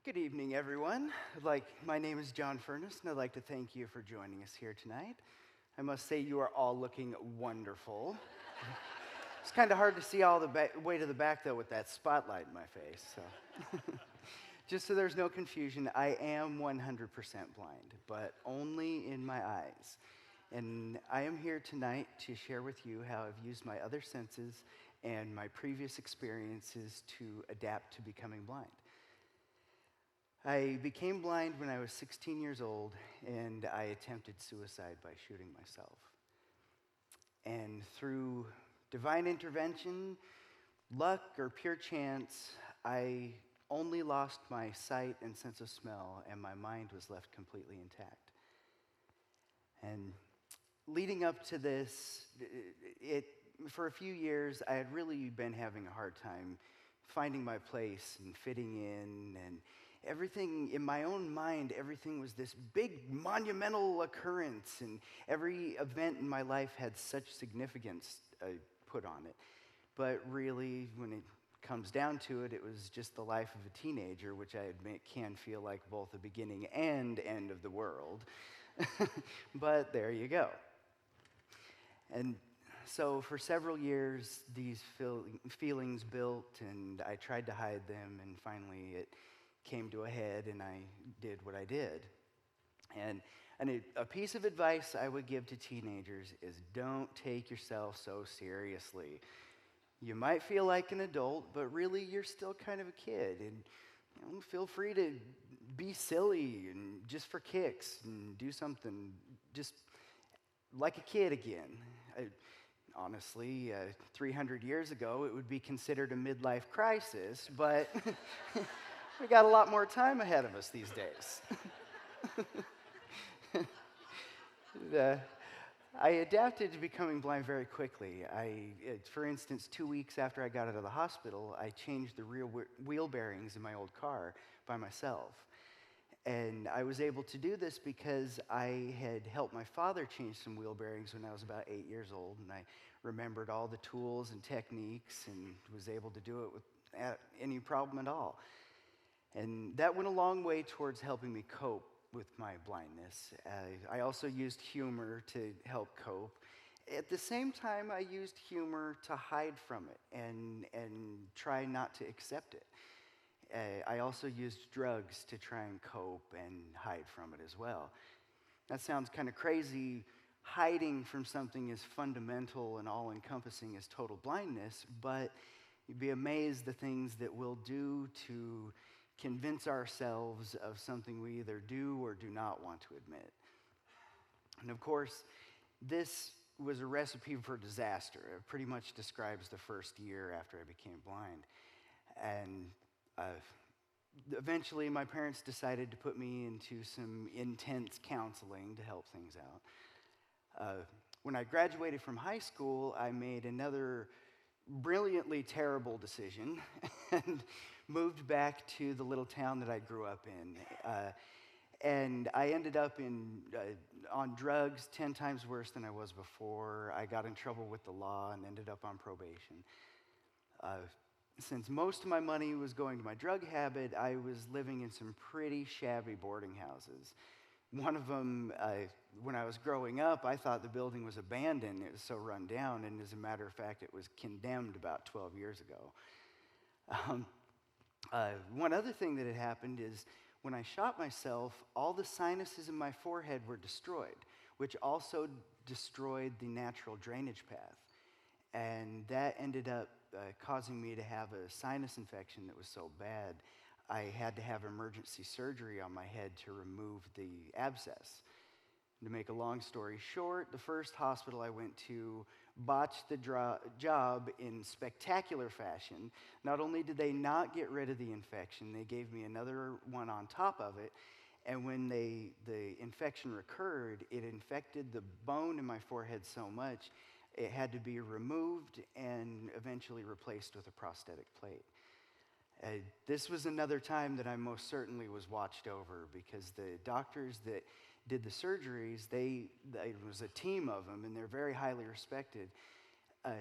Good evening, everyone. My name is John Furniss, and I'd like to thank you for joining us here tonight. I must say you are all looking wonderful. It's kind of hard to see all the way to the back, though, with that spotlight in my face. So, just so there's no confusion, I am 100% blind, but only in my eyes. And I am here tonight to share with you how I've used my other senses and my previous experiences to adapt to becoming blind. I became blind when I was 16 years old, and I attempted suicide by shooting myself. And through divine intervention, luck, or pure chance, I only lost my sight and sense of smell, and my mind was left completely intact. And leading up to this, for a few years, I had really been having a hard time finding my place and fitting in, and everything in my own mind, everything was this big monumental occurrence, and every event in my life had such significance put on it. But really, when it comes down to it, it was just the life of a teenager, which I admit can feel like both the beginning and end of the world. But there you go. And so for several years, these feelings built, and I tried to hide them, and finally it came to a head, and I did what I did. And a piece of advice I would give to teenagers is don't take yourself so seriously. You might feel like an adult, but really you're still kind of a kid, and feel free to be silly and just for kicks and do something just like a kid again. Honestly, 300 years ago, it would be considered a midlife crisis, but we got a lot more time ahead of us these days. I adapted to becoming blind very quickly. For instance, 2 weeks after I got out of the hospital, I changed the rear wheel bearings in my old car by myself. And I was able to do this because I had helped my father change some wheel bearings when I was about 8 years old, and I remembered all the tools and techniques and was able to do it without any problem at all. And that went a long way towards helping me cope with my blindness. I also used humor to help cope. At the same time, I used humor to hide from it and try not to accept it. I also used drugs to try and cope and hide from it as well. That sounds kind of crazy, hiding from something as fundamental and all-encompassing as total blindness, but you'd be amazed the things that we'll do to convince ourselves of something we either do or do not want to admit. And of course, this was a recipe for disaster. It pretty much describes the first year after I became blind. And eventually, my parents decided to put me into some intense counseling to help things out. When I graduated from high school, I made another brilliantly terrible decision and moved back to the little town that I grew up in. And I ended up on drugs 10 times worse than I was before. I got in trouble with the law and ended up on probation. Since most of my money was going to my drug habit, I was living in some pretty shabby boarding houses. One of them, when I was growing up, I thought the building was abandoned. It was so run down, and as a matter of fact, it was condemned about 12 years ago. One other thing that had happened is when I shot myself, all the sinuses in my forehead were destroyed, which also destroyed the natural drainage path. And that ended up causing me to have a sinus infection that was so bad, I had to have emergency surgery on my head to remove the abscess. To make a long story short, the first hospital I went to botched the job in spectacular fashion. Not only did they not get rid of the infection, they gave me another one on top of it. And when the infection recurred, it infected the bone in my forehead so much, it had to be removed and eventually replaced with a prosthetic plate. This was another time that I most certainly was watched over because the doctors that did the surgeries, it was a team of them, and they're very highly respected.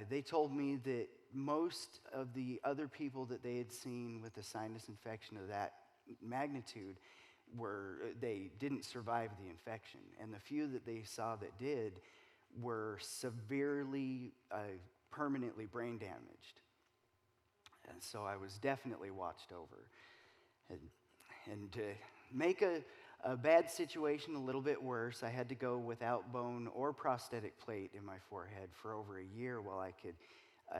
They told me that most of the other people that they had seen with a sinus infection of that magnitude they didn't survive the infection. And the few that they saw that did were severely, permanently brain damaged. And so I was definitely watched over. And to make a bad situation a little bit worse, I had to go without bone or prosthetic plate in my forehead for over a year while I could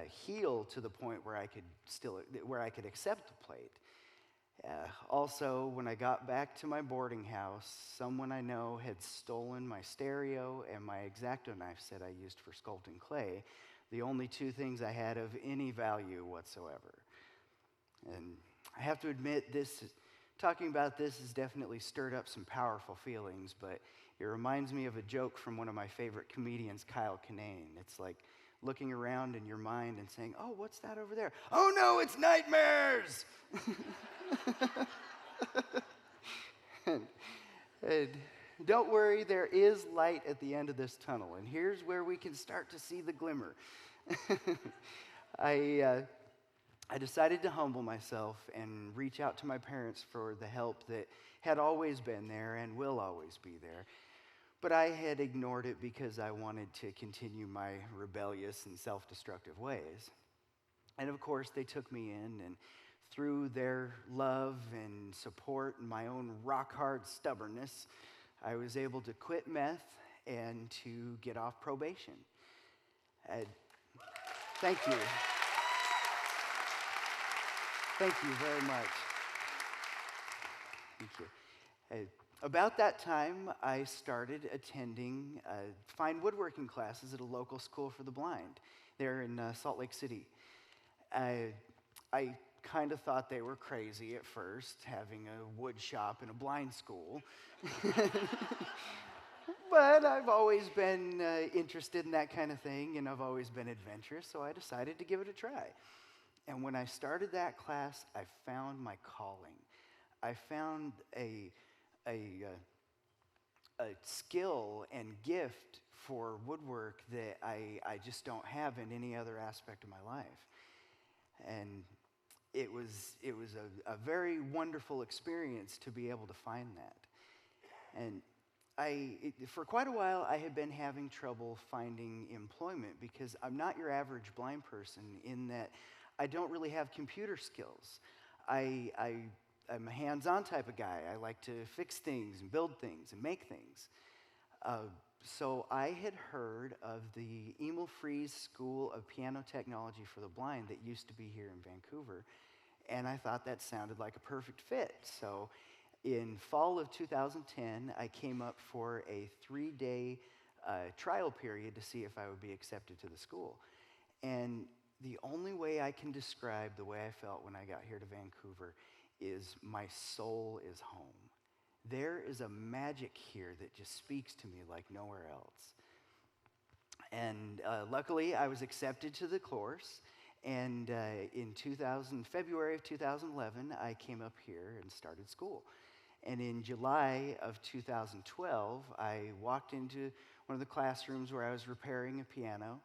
heal to the point where I could accept the plate. Also, when I got back to my boarding house, someone I know had stolen my stereo and my X-Acto knife set I used for sculpting clay, the only two things I had of any value whatsoever. And I have to admit, talking about this has definitely stirred up some powerful feelings, but it reminds me of a joke from one of my favorite comedians, Kyle Kinane. It's like looking around in your mind and saying, oh, what's that over there? Oh no, it's nightmares! and don't worry, there is light at the end of this tunnel, and here's where we can start to see the glimmer. I decided to humble myself and reach out to my parents for the help that had always been there and will always be there. But I had ignored it because I wanted to continue my rebellious and self-destructive ways. And of course, they took me in, and through their love and support and my own rock-hard stubbornness, I was able to quit meth and to get off probation. Thank you. Thank you very much. Thank you. About that time, I started attending fine woodworking classes at a local school for the blind there in Salt Lake City. I kind of thought they were crazy at first, having a wood shop in a blind school. But I've always been interested in that kind of thing, and I've always been adventurous, so I decided to give it a try. And when I started that class, I found my calling. I found a skill and gift for woodwork that I just don't have in any other aspect of my life. And it was a very wonderful experience to be able to find that. And for quite a while, I had been having trouble finding employment because I'm not your average blind person in that I don't really have computer skills. I'm a hands-on type of guy. I like to fix things and build things and make things. So I had heard of the Emil Fries School of Piano Technology for the Blind that used to be here in Vancouver, and I thought that sounded like a perfect fit. So in fall of 2010, I came up for a 3-day trial period to see if I would be accepted to the school. And the only way I can describe the way I felt when I got here to Vancouver is my soul is home. There is a magic here that just speaks to me like nowhere else. And luckily, I was accepted to the course. And in February of 2011, I came up here and started school. And in July of 2012, I walked into one of the classrooms where I was repairing a piano,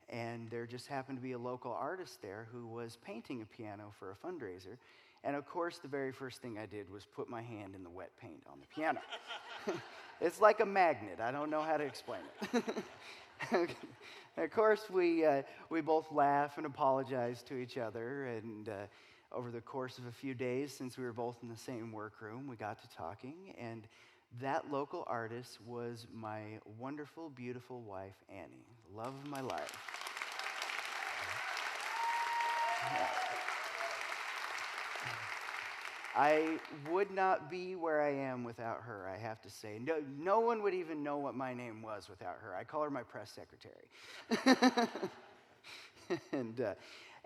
and there just happened to be a local artist there who was painting a piano for a fundraiser. And of course, the very first thing I did was put my hand in the wet paint on the piano. It's like a magnet. I don't know how to explain it. Of course, we both laugh and apologize to each other, and over the course of a few days, since we were both in the same workroom, we got to talking, and that local artist was my wonderful, beautiful wife, Annie, the love of my life. I would not be where I am without her, I have to say. No one would even know what my name was without her. I call her my press secretary.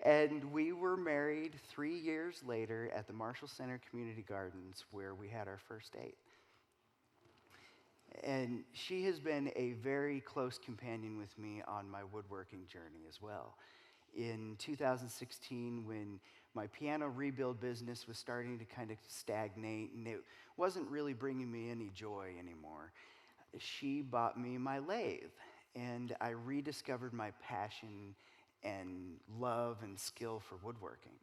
And we were married 3 years later at the Marshall Center Community Gardens, where we had our first date. And she has been a very close companion with me on my woodworking journey as well. In 2016, when my piano rebuild business was starting to kind of stagnate and it wasn't really bringing me any joy anymore, she bought me my lathe, and I rediscovered my passion and love and skill for woodworking.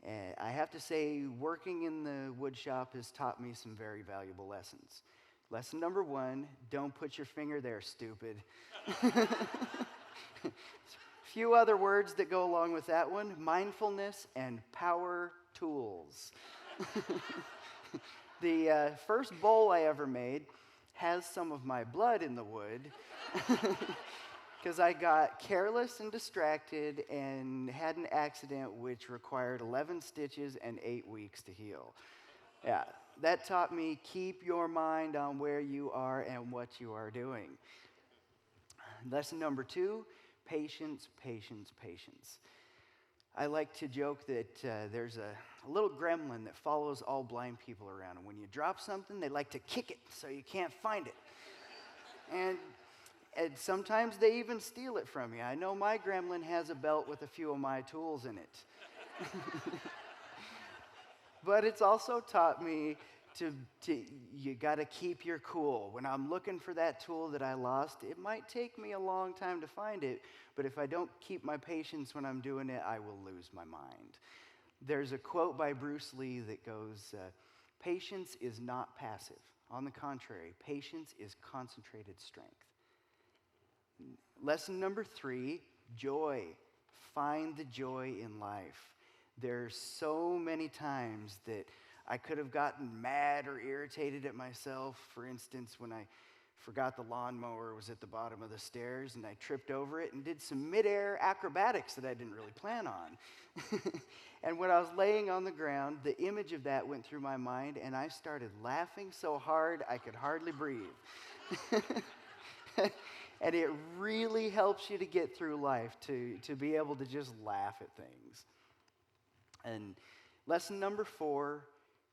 And I have to say, working in the wood shop has taught me some very valuable lessons. Lesson number 1, don't put your finger there, stupid. Few other words that go along with that one: mindfulness and power tools. The first bowl I ever made has some of my blood in the wood because I got careless and distracted and had an accident which required 11 stitches and 8 weeks to heal. Yeah, that taught me, keep your mind on where you are and what you are doing. Lesson number 2, patience, patience, patience. I like to joke that there's a little gremlin that follows all blind people around. And when you drop something, they like to kick it so you can't find it. And sometimes they even steal it from you. I know my gremlin has a belt with a few of my tools in it. But it's also taught me you got to keep your cool. When I'm looking for that tool that I lost, it might take me a long time to find it, but if I don't keep my patience when I'm doing it, I will lose my mind. There's a quote by Bruce Lee that goes, patience is not passive. On the contrary, patience is concentrated strength. Lesson number 3, joy. Find the joy in life. There's so many times that I could have gotten mad or irritated at myself. For instance, when I forgot the lawnmower was at the bottom of the stairs and I tripped over it and did some midair acrobatics that I didn't really plan on. And when I was laying on the ground, the image of that went through my mind and I started laughing so hard I could hardly breathe. And it really helps you to get through life, to be able to just laugh at things. And lesson number 4,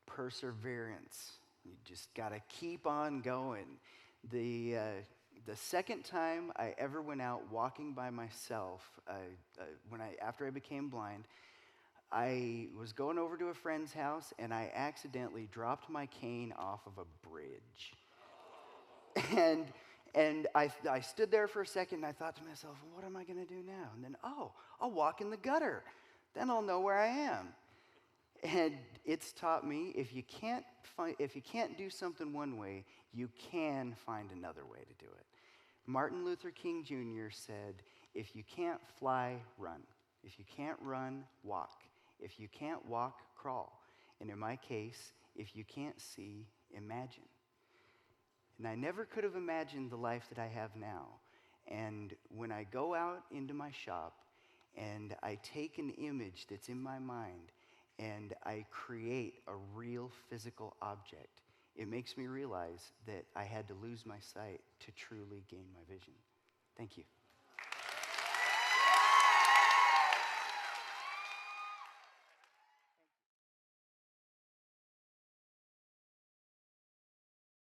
perseverance. You just got to keep on going. The second time I ever went out walking by myself, after I became blind, I was going over to a friend's house and I accidentally dropped my cane off of a bridge. And I stood there for a second and I thought to myself, well, what am I going to do now? And then, I'll walk in the gutter. Then I'll know where I am. And it's taught me, if you can't do something one way, you can find another way to do it. Martin Luther King Jr. said, if you can't fly, run. If you can't run, walk. If you can't walk, crawl. And in my case, if you can't see, imagine. And I never could have imagined the life that I have now. And when I go out into my shop and I take an image that's in my mind and I create a real physical object, it makes me realize that I had to lose my sight to truly gain my vision. Thank you.